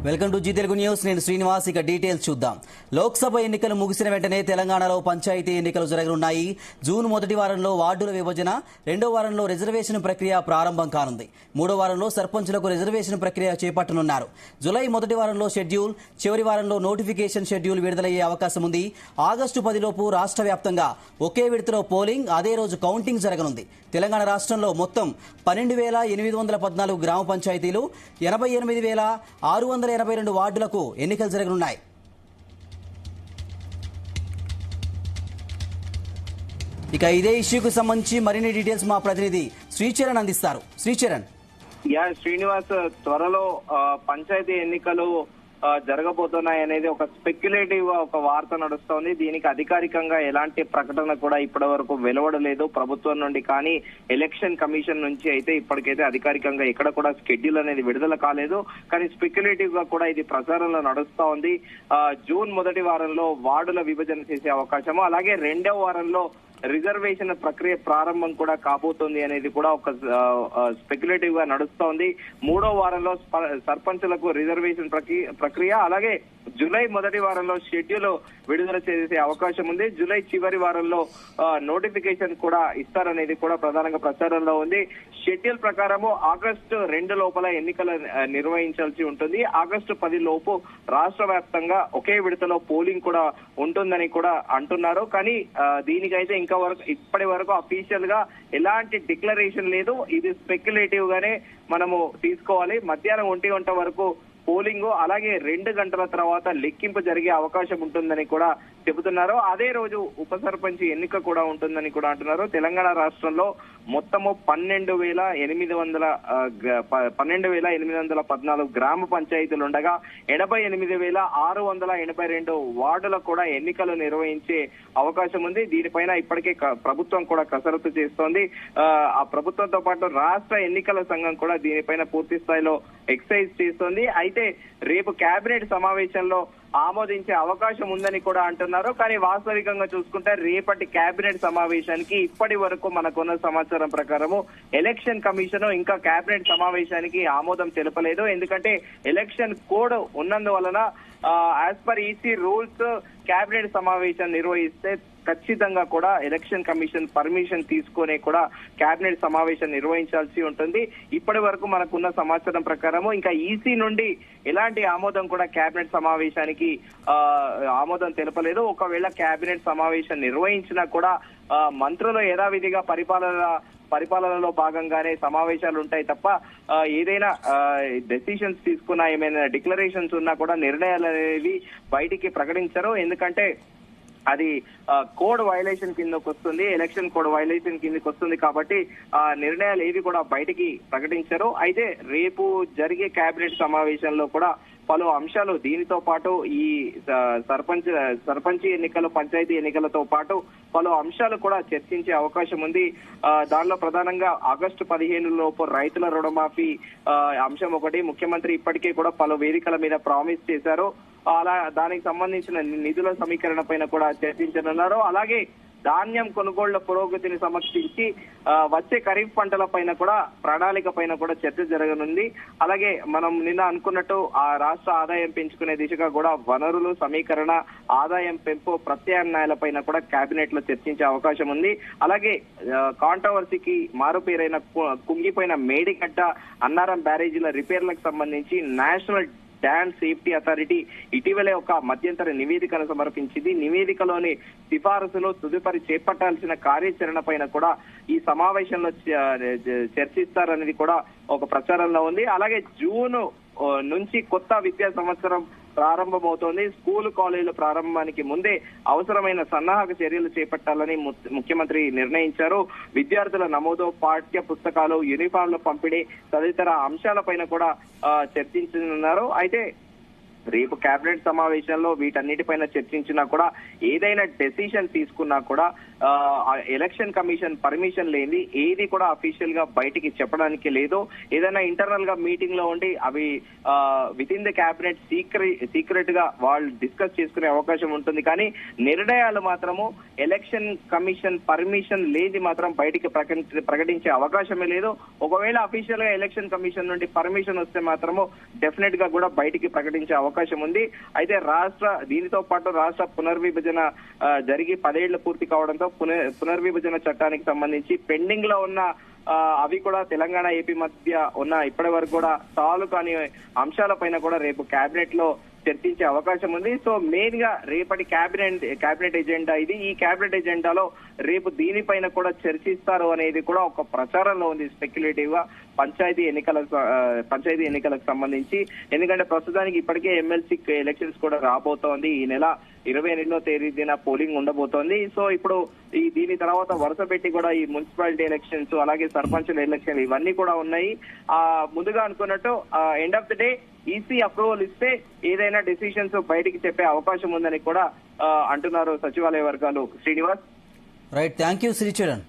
Welcome to Zee Telugu news. నేను శ్రీనివాస్. ఇక details చూద్దాం. లోక్సభ ఎన్నికలు ముగిసిన వెంటనే తెలంగాణలో పంచాయతీ ఎన్నికలు జరగనున్నాయి. జూన్ మొదటి వారంలో వార్డుల విభజన, రెండో వారంలో రిజర్వేషన్ ప్రక్రియ ప్రారంభం కానుంది. మూడో వారంలో సర్పంచులకు రిజర్వేషన్ ప్రక్రియ చేపట్టనున్నారు. జులై మొదటి వారంలో షెడ్యూల్, చివరి వారంలో నోటిఫికేషన్ షెడ్యూల్ విడుదలయ్యే అవకాశం ఉంది. ఆగస్టు 10 లోపు రాష్ట్ర వ్యాప్తంగా ఒకే విడతలో పోలింగ్, అదే రోజు కౌంటింగ్ జరగనుంది. తెలంగాణ రాష్ట్రంలో మొత్తం 12,814 గ్రామ పంచాయతీలు, 88,682 వార్డులకు ఎన్నికలు జరగనున్నాయి. ఇక ఇదే ఇష్యూకు సంబంధించి మరిన్ని డీటెయిల్స్ మా ప్రతినిధి శ్రీచరణ్ అందిస్తారు. శ్రీచరణ్. శ్రీనివాస్, త్వరలో పంచాయతీ ఎన్నికలు జరగబోతున్నాయి అనేది ఒక స్పెక్యులేటివ్ గా ఒక వార్త నడుస్తోంది. దీనికి అధికారికంగా ఎలాంటి ప్రకటన కూడా ఇప్పటి వరకు వెలువడలేదు ప్రభుత్వం నుండి. కానీ ఎలక్షన్ కమిషన్ నుంచి అయితే ఇప్పటికైతే అధికారికంగా ఎక్కడ కూడా షెడ్యూల్ అనేది విడుదల కాలేదు. కానీ స్పెక్యులేటివ్ గా కూడా ఇది ప్రచారంలో నడుస్తా ఉంది. జూన్ మొదటి వారంలో వార్డుల విభజన చేసే అవకాశము, అలాగే రెండవ వారంలో రిజర్వేషన్ ప్రక్రియ ప్రారంభం కూడా కాబోతోంది అనేది కూడా ఒక స్పెక్యులేటివ్ గా నడుస్తోంది. మూడో వారంలో సర్పంచులకు రిజర్వేషన్ ప్రక్రియ, అలాగే జూలై మొదటి వారంలో షెడ్యూల్ విడుదల చేసే అవకాశం ఉంది. జూలై చివరి వారంలో నోటిఫికేషన్ కూడా ఇస్తారనేది కూడా ప్రధానంగా ప్రచారంలో ఉంది. షెడ్యూల్ ప్రకారము ఆగస్టు 2 లోపల ఎన్నికలు నిర్వహించాల్సి ఉంటుంది. ఆగస్టు 10 లోపు రాష్ట్ర వ్యాప్తంగా ఒకే విడతలో పోలింగ్ కూడా ఉంటుందని కూడా అంటున్నారు. కానీ దీనికైతే ఇప్పటి వరకు అఫీషియల్ గా ఎలాంటి డిక్లరేషన్ లేదు. ఇది స్పెక్యులేటివ్ గానే మనము తీసుకోవాలి. మధ్యాహ్నం 1 గంట వరకు పోలింగ్, అలాగే 2 గంటల తర్వాత లెక్కింపు జరిగే అవకాశం ఉంటుందని కూడా చెబుతున్నారు. అదే రోజు ఉప సర్పంచ్ ఎన్నిక కూడా ఉంటుందని కూడా అంటున్నారు. తెలంగాణ రాష్ట్రంలో మొత్తము 12,814 గ్రామ పంచాయతీలు ఉండగా 88,682 వార్డులకు కూడా ఎన్నికలు నిర్వహించే అవకాశం ఉంది. దీనిపైన ఇప్పటికే ప్రభుత్వం కూడా కసరత్తు చేస్తోంది. ఆ ప్రభుత్వంతో పాటు రాష్ట్ర ఎన్నికల సంఘం కూడా దీనిపైన పూర్తి స్థాయిలో ఎక్సైజ్ చేస్తోంది. అయితే రేపు కేబినెట్ సమావేశంలో ఆమోదించే అవకాశం ఉందని కూడా అంటున్నారు. కానీ వాస్తవికంగా చూసుకుంటే రేపటి కేబినెట్ సమావేశానికి ఇప్పటి వరకు మనకున్న సమాచారం ప్రకారము ఎలక్షన్ కమిషన్ ఇంకా కేబినెట్ సమావేశానికి ఆమోదం తెలపలేదు. ఎందుకంటే ఎలక్షన్ కోడ్ ఉన్నందువలన as per EC rules cabinet సమావేశం నిర్వహిస్తే ఖచ్చితంగా కూడా ఎలక్షన్ కమిషన్ పర్మిషన్ తీసుకునే కూడా కేబినెట్ సమావేశం నిర్వహించాల్సి ఉంటుంది. ఇప్పటి వరకు మనకున్న సమాచారం ప్రకారము ఇంకా ఈసీ నుండి ఎలాంటి ఆమోదం కూడా కేబినెట్ సమావేశానికి ఆమోదం తెలపలేదు. ఒకవేళ కేబినెట్ సమావేశం నిర్వహించినా కూడా మంత్రులు యథావిధిగా పరిపాలనలో భాగంగానే సమావేశాలు ఉంటాయి తప్ప ఏదైనా డెసిషన్స్ తీసుకున్నా, ఏమైనా డిక్లరేషన్స్ ఉన్నా కూడా నిర్ణయాలు అనేవి బయటికి ప్రకటించరు. ఎందుకంటే అది కోడ్ వైలేషన్ కిందకు వస్తుంది, ఎలక్షన్ కోడ్ వైలేషన్ కిందకి వస్తుంది. కాబట్టి ఆ నిర్ణయాలు ఏవి కూడా బయటికి ప్రకటించరు. అయితే రేపు జరిగే కేబినెట్ సమావేశంలో కూడా పలు అంశాలు, దీనితో పాటు ఈ సర్పంచ్ ఎన్నికలు, పంచాయతీ ఎన్నికలతో పాటు పలు అంశాలు కూడా చర్చించే అవకాశం ఉంది. దానిలో ప్రధానంగా ఆగస్టు 15 లోపు రైతుల రుణమాఫీ అంశం ఒకటి. ముఖ్యమంత్రి ఇప్పటికే కూడా పలు వేదికల మీద ప్రామిస్ చేశారు. అలా దానికి సంబంధించిన నిధుల సమీకరణ పైన కూడా చర్చించనున్నారు. అలాగే ధాన్యం కొనుగోళ్ల పురోగతిని సమీక్షించి వచ్చే ఖరీఫ్ పంటల పైన కూడా, ప్రణాళిక పైన కూడా చర్చ జరగనుంది. అలాగే మనం నిన్న అనుకున్నట్టు ఆ రాష్ట్ర ఆదాయం పెంచుకునే దిశగా కూడా వనరులు సమీకరణ, ఆదాయం పెంపు, ప్రత్యామ్నాయాల పైన కూడా కేబినెట్ లో చర్చించే అవకాశం ఉంది. అలాగే కాంట్రవర్సీకి మారుపేరైన కుంగిపోయిన మేడిగడ్డ, అన్నారం బ్యారేజీల రిపేర్లకు సంబంధించి నేషనల్ డ్యామ్ సేఫ్టీ అథారిటీ ఇటీవలే ఒక మధ్యంతర నివేదికను సమర్పించింది. నివేదికలోని సిఫారసులు తదుపరి చేపట్టాల్సిన కార్యాచరణ పైన కూడా ఈ సమావేశంలో చర్చిస్తారనేది కూడా ఒక ప్రచారంలో ఉంది. అలాగే జూన్ నుంచి కొత్త విద్యా సంవత్సరం ప్రారంభమవుతోంది. స్కూల్ కాలేజీల ప్రారంభానికి ముందే అవసరమైన సన్నాహక చర్యలు చేపట్టాలని ముఖ్యమంత్రి నిర్ణయించారు. విద్యార్థుల నమోదు, పాఠ్య పుస్తకాలు, యూనిఫామ్ల పంపిణీ తదితర అంశాలపైన కూడా చర్చించనున్నారు. అయితే రేపు కేబినెట్ సమావేశంలో వీటన్నిటిపైన చర్చించినా కూడా, ఏదైనా డెసిషన్ తీసుకున్నా కూడా ఎలక్షన్ కమిషన్ పర్మిషన్ లేని ఏది కూడా అఫీషియల్ గా బయటికి చెప్పడానికి లేదు. ఏదైనా ఇంటర్నల్ గా మీటింగ్ లో ఉండి అవి with in the cabinet secret గా వాళ్ళు డిస్కస్ చేసుకునే అవకాశం ఉంటుంది. కానీ నిర్ణయాలు మాత్రము ఎలక్షన్ కమిషన్ పర్మిషన్ లేని మాత్రం బయటికి ప్రకటించే అవకాశమే లేదు. ఒకవేళ అఫీషియల్ గా ఎలక్షన్ కమిషన్ నుండి పర్మిషన్ వస్తే మాత్రము డెఫినెట్ గా కూడా బయటికి ప్రకటించే అవకాశం ఉంది. అయితే దీనితో పాటు రాష్ట్ర పునర్విభజన జరిగి 10 ఏళ్లు పూర్తి కావడంతో పునర్విభజన చట్టానికి సంబంధించి పెండింగ్ లో ఉన్న అవి కూడా తెలంగాణ ఏపీ మధ్య ఉన్న ఇప్పటి వరకు కూడా సాల్వ్ కాని అంశాలపైన కూడా రేపు కేబినెట్ లో చర్చించే అవకాశం ఉంది. సో మెయిన్ గా రేపటి కేబినెట్ ఎజెండా ఇది. ఈ కేబినెట్ ఎజెండాలో రేపు దీనిపైన కూడా చర్చిస్తారు అనేది కూడా ఒక ప్రచారంలో ఉంది స్పెక్యులేటివ్ గా పంచాయతీ ఎన్నికలకు సంబంధించి. ఎందుకంటే ప్రస్తుతానికి ఇప్పటికే ఎమ్మెల్సీ ఎలక్షన్స్ కూడా రాబోతోంది. ఈ నెల 22వ తేదీన పోలింగ్ ఉండబోతోంది. సో ఇప్పుడు దీని తర్వాత వరుస పెట్టి కూడా ఈ మున్సిపాలిటీ ఎలక్షన్స్ అలాగే సర్పంచుల ఎలక్షన్ ఇవన్నీ కూడా ఉన్నాయి. ముందుగా అనుకున్నట్టు end of the day EC approval ఇస్తే ఏదైనా డెసిషన్స్ బయటికి చెప్పే అవకాశం ఉందని కూడా అంటున్నారు సచివాలయ వర్గాలు. Srinivas, right, thank you Sricharan.